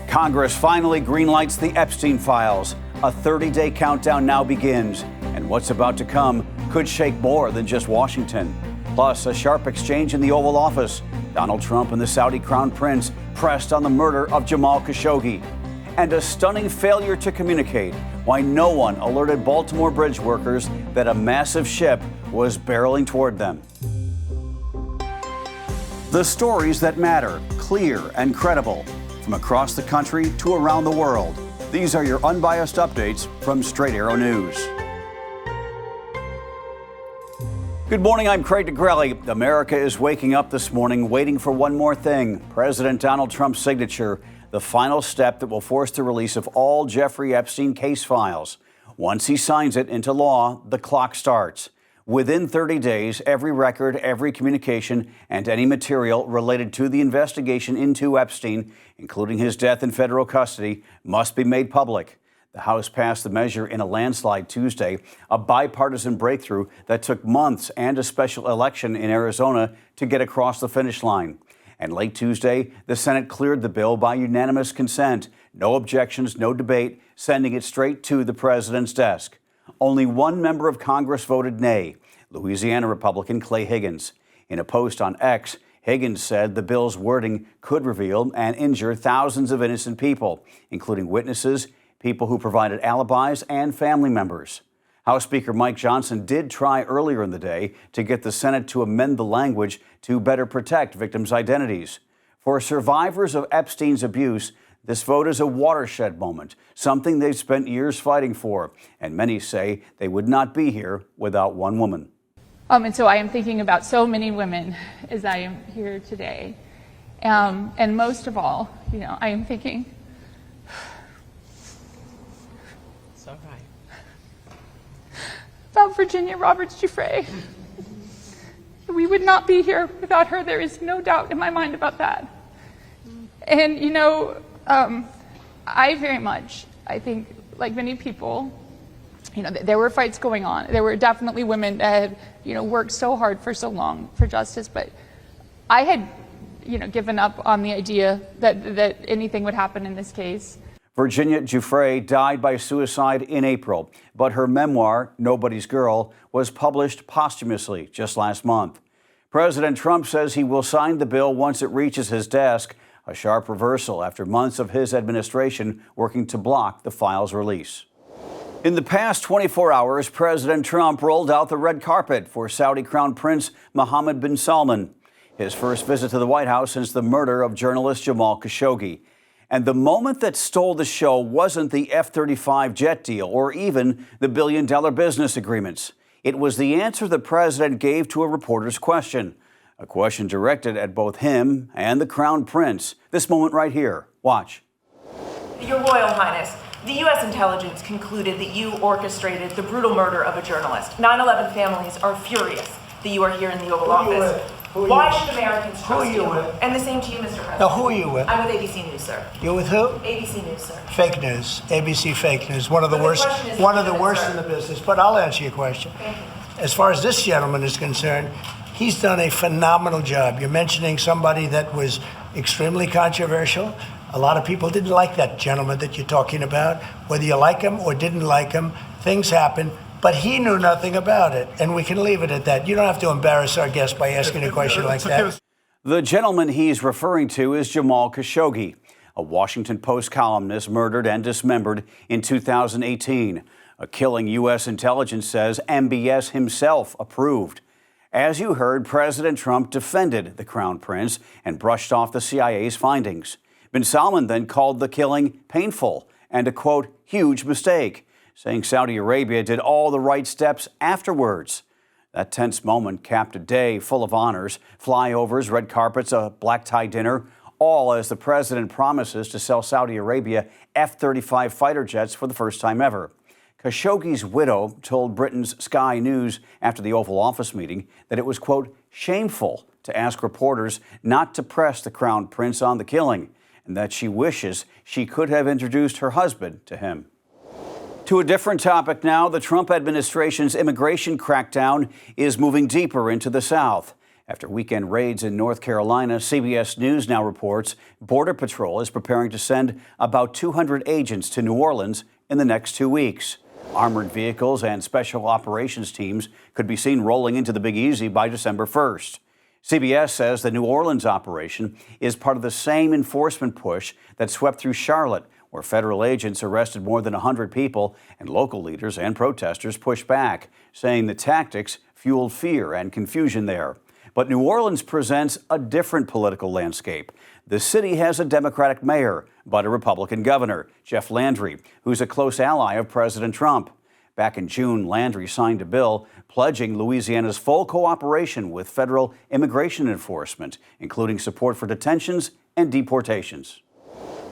Congress finally greenlights the Epstein files. A 30-day countdown now begins. And what's about to come could shake more than just Washington. Plus, a sharp exchange in the Oval Office. Donald Trump and the Saudi Crown Prince pressed on the murder of Jamal Khashoggi. And a stunning failure to communicate why no one alerted Baltimore bridge workers that a massive ship was barreling toward them. The stories that matter, clear and credible, from across the country to around the world. These are your unbiased updates from Straight Arrow News. Good morning, I'm Craig DeGrelli. America is waking up this morning waiting for one more thing, President Donald Trump's signature, the final step that will force the release of all Jeffrey Epstein case files. Once he signs it into law, the clock starts. Within 30 days, every record, every communication, and any material related to the investigation into Epstein, including his death in federal custody, must be made public. The House passed the measure in a landslide Tuesday, a bipartisan breakthrough that took months and a special election in Arizona to get across the finish line. And late Tuesday, the Senate cleared the bill by unanimous consent. No objections, no debate, sending it straight to the president's desk. Only one member of Congress voted nay, Louisiana Republican Clay Higgins. In a post on X, Higgins said the bill's wording could reveal and injure thousands of innocent people, including witnesses, people who provided alibis, and family members. House Speaker Mike Johnson did try earlier in the day to get the Senate to amend the language to better protect victims' identities. For survivors of Epstein's abuse, this vote is a watershed moment, something they've spent years fighting for, and many say they would not be here without one woman. And so I am thinking about so many women as I am here today. And most of all, I am thinking, it's all right, about Virginia Roberts Giuffre. We would not be here without her. There is no doubt in my mind about that. And, I very much, I think, like many people, there were fights going on. There were definitely women that had, worked so hard for so long for justice. But I had, given up on the idea that anything would happen in this case. Virginia Giuffre died by suicide in April, but her memoir, Nobody's Girl, was published posthumously just last month. President Trump says he will sign the bill once it reaches his desk, a sharp reversal after months of his administration working to block the file's release. In the past 24 hours, President Trump rolled out the red carpet for Saudi Crown Prince Mohammed bin Salman, his first visit to the White House since the murder of journalist Jamal Khashoggi. And the moment that stole the show wasn't the F-35 jet deal or even the billion-dollar business agreements. It was the answer the president gave to a reporter's question, a question directed at both him and the Crown Prince. This moment right here. Watch. Your Royal Highness, the U.S. intelligence concluded that you orchestrated the brutal murder of a journalist. 9/11 families are furious that you are here in the Oval Office. Why should Americans trust you? And the same to you, Mr. President. Now, who are you with? I'm with ABC News, sir. You're with who? ABC News, sir. Fake news. ABC fake news. One of the worst in the business. But I'll answer your question. Thank you. As far as this gentleman is concerned, he's done a phenomenal job. You're mentioning somebody that was extremely controversial. A lot of people didn't like that gentleman that you're talking about. Whether you like him or didn't like him, things happen. But he knew nothing about it, and we can leave it at that. You don't have to embarrass our guest by asking a question like that. The gentleman he's referring to is Jamal Khashoggi, a Washington Post columnist murdered and dismembered in 2018, a killing U.S. intelligence says MBS himself approved. As you heard, President Trump defended the Crown Prince and brushed off the CIA's findings. Bin Salman then called the killing painful and a, quote, huge mistake, saying Saudi Arabia did all the right steps afterwards. That tense moment capped a day full of honors, flyovers, red carpets, a black-tie dinner, all as the president promises to sell Saudi Arabia F-35 fighter jets for the first time ever. Khashoggi's widow told Britain's Sky News after the Oval Office meeting that it was, quote, shameful to ask reporters not to press the Crown Prince on the killing, and that she wishes she could have introduced her husband to him. To a different topic now, the Trump administration's immigration crackdown is moving deeper into the South. After weekend raids in North Carolina, CBS News now reports Border Patrol is preparing to send about 200 agents to New Orleans in the next 2 weeks. Armored vehicles and special operations teams could be seen rolling into the Big Easy by December 1st. CBS says the New Orleans operation is part of the same enforcement push that swept through Charlotte, where federal agents arrested more than 100 people, and local leaders and protesters pushed back, saying the tactics fueled fear and confusion there. But New Orleans presents a different political landscape. The city has a Democratic mayor, but a Republican governor, Jeff Landry, who's a close ally of President Trump. Back in June, Landry signed a bill pledging Louisiana's full cooperation with federal immigration enforcement, including support for detentions and deportations.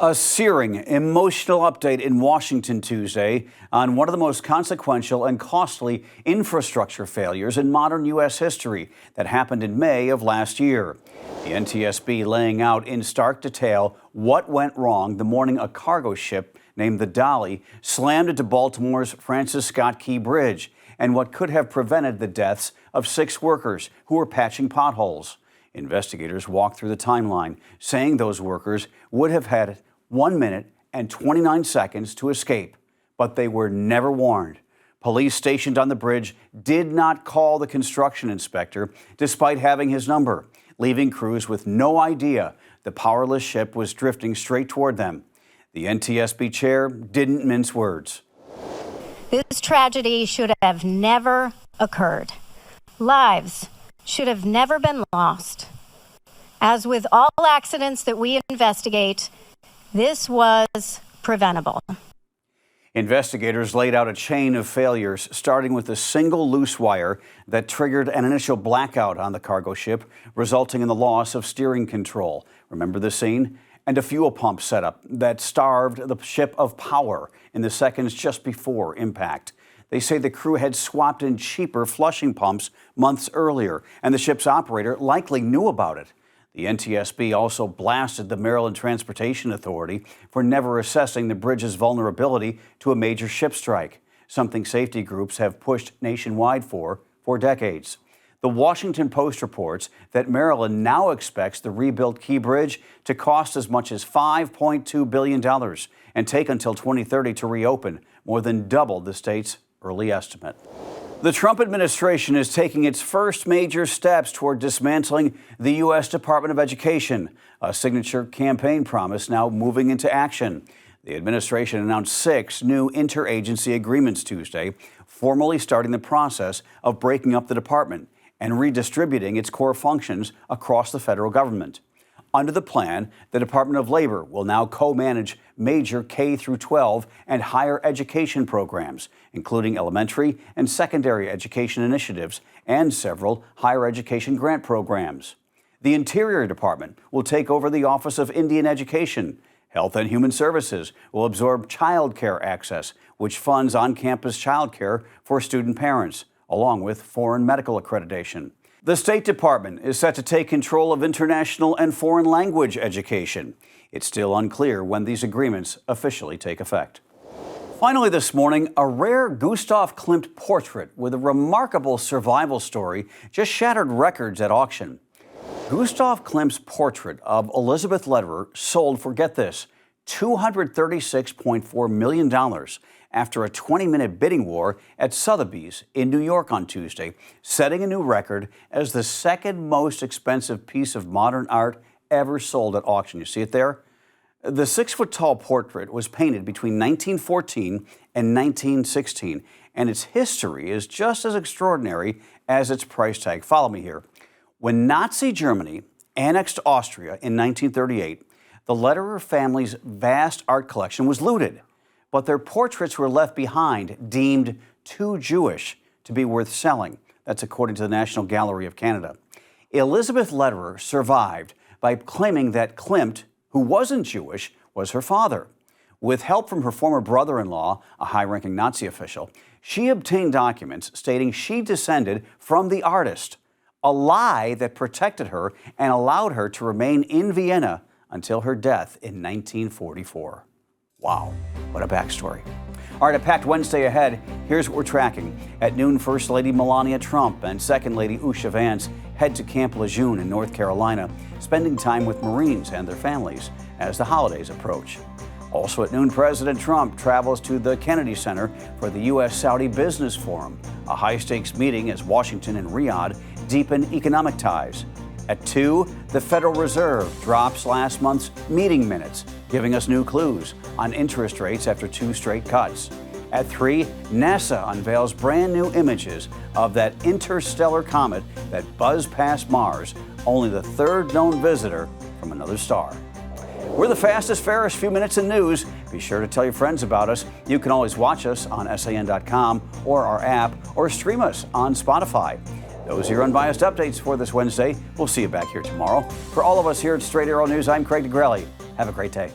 A searing, emotional update in Washington Tuesday on one of the most consequential and costly infrastructure failures in modern U.S. history that happened in May of last year. The NTSB laying out in stark detail what went wrong the morning a cargo ship named the Dolly slammed into Baltimore's Francis Scott Key Bridge and what could have prevented the deaths of 6 workers who were patching potholes. Investigators walked through the timeline, saying those workers would have had 1 minute and 29 seconds to escape, but they were never warned. Police stationed on the bridge did not call the construction inspector, despite having his number, leaving crews with no idea the powerless ship was drifting straight toward them. The NTSB chair didn't mince words. This tragedy should have never occurred. Lives should have never been lost. As with all accidents that we investigate, this was preventable. Investigators laid out a chain of failures, starting with a single loose wire that triggered an initial blackout on the cargo ship, resulting in the loss of steering control. Remember the scene? And a fuel pump setup that starved the ship of power in the seconds just before impact. They say the crew had swapped in cheaper flushing pumps months earlier, and the ship's operator likely knew about it. The NTSB also blasted the Maryland Transportation Authority for never assessing the bridge's vulnerability to a major ship strike, something safety groups have pushed nationwide for decades. The Washington Post reports that Maryland now expects the rebuilt Key Bridge to cost as much as $5.2 billion and take until 2030 to reopen, more than double the state's early estimate. The Trump administration is taking its first major steps toward dismantling the U.S. Department of Education, a signature campaign promise now moving into action. The administration announced 6 new interagency agreements Tuesday, formally starting the process of breaking up the department and redistributing its core functions across the federal government. Under the plan, the Department of Labor will now co-manage major K-12 and higher education programs, including elementary and secondary education initiatives and several higher education grant programs. The Interior Department will take over the Office of Indian Education. Health and Human Services will absorb child care access, which funds on-campus child care for student parents, along with foreign medical accreditation. The State Department is set to take control of international and foreign language education. It's still unclear when these agreements officially take effect. Finally this morning, a rare Gustav Klimt portrait with a remarkable survival story just shattered records at auction. Gustav Klimt's portrait of Elizabeth Lederer sold for, get this, $236.4 million after a 20-minute bidding war at Sotheby's in New York on Tuesday, setting a new record as the second most expensive piece of modern art ever sold at auction. You see it there? The 6-foot-tall portrait was painted between 1914 and 1916, and its history is just as extraordinary as its price tag. Follow me here. When Nazi Germany annexed Austria in 1938, the Lederer family's vast art collection was looted, but their portraits were left behind, deemed too Jewish to be worth selling. That's according to the National Gallery of Canada. Elizabeth Lederer survived by claiming that Klimt, who wasn't Jewish, was her father. With help from her former brother-in-law, a high-ranking Nazi official, she obtained documents stating she descended from the artist, a lie that protected her and allowed her to remain in Vienna until her death in 1944. Wow, what a backstory. All right, a packed Wednesday ahead. Here's what we're tracking. At noon, First Lady Melania Trump and Second Lady Usha Vance head to Camp Lejeune in North Carolina, spending time with Marines and their families as the holidays approach. Also at noon, President Trump travels to the Kennedy Center for the U.S.-Saudi Business Forum, a high-stakes meeting as Washington and Riyadh deepen economic ties. At 2, the Federal Reserve drops last month's meeting minutes, giving us new clues on interest rates after 2 straight cuts. At 3, NASA unveils brand new images of that interstellar comet that buzzed past Mars, only the 3rd known visitor from another star. We're the fastest, fairest few minutes in news. Be sure to tell your friends about us. You can always watch us on SAN.com or our app, or stream us on Spotify. Those are your unbiased updates for this Wednesday. We'll see you back here tomorrow. For all of us here at Straight Arrow News, I'm Craig DeGrelli. Have a great day.